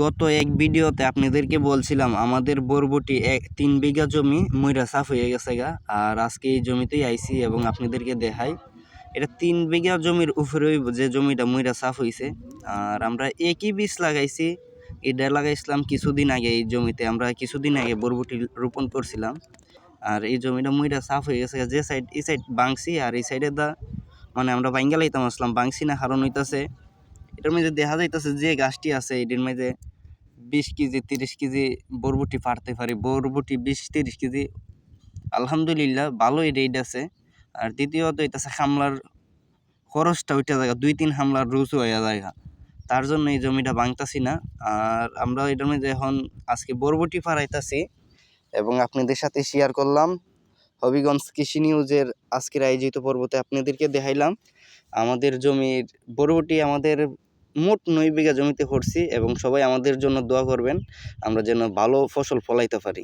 গত এক ভিডিওতে আপনাদেরকে বলছিলাম আমাদের বরবটি 3 বিঘা জমি মইরা সাফ হয়ে গেছে গা। আর আজকে এই জমিতেই আইছি এবং আপনাদেরকে দেখাই এটা 3 বিঘা জমির উপরে যে জমিটা মইরা সাফ হয়েছে। আর আমরা একই বীজ লাগাইছি, এটা লাগাইছিলাম কিছুদিন আগে। এই জমিতে আমরা কিছুদিন আগে বরবটি রোপণ করছিলাম। আর এই জমিটা মইরা সাফ হয়ে গেছে, যে সাইড এই সাইড বাংছি আর এই সাইডে মানে আমরা বাইঙ্গা লাইতাম আসলাম বাংছি না, কারণ হইতাছে এটার মধ্যে দেখা যাইতেছে যে গাছটি আছে এটার মধ্যে 20 কেজি 30 কেজি বরবটি পারতে পারি। বরবটি 20-30 কেজি আলহামদুলিল্লাহ ভালোই রেট আছে। আর দ্বিতীয়ত হইতাছে হামলার খরচটা ওইটা জায়গা 2-3 হামলার রুজু হয়ে জায়গা, তার জন্য এই জমিটা ভাঙতাছি না। আর আমরা এটার মধ্যে এখন আজকে বরবটি ফারাইতাছি এবং আপনাদের সাথে শেয়ার করলাম। হবিগঞ্জ কৃষি নিউজের আজকের আয়োজিত পর্বতে আপনাদেরকে দেখাইলাম আমাদের জমির বরবটি। আমাদের মোট 9 বিঘা জমিতে করছি এবং সবাই আমাদের জন্য দোয়া করবেন আমরা যেন ভালো ফসল ফলাইতে পারি।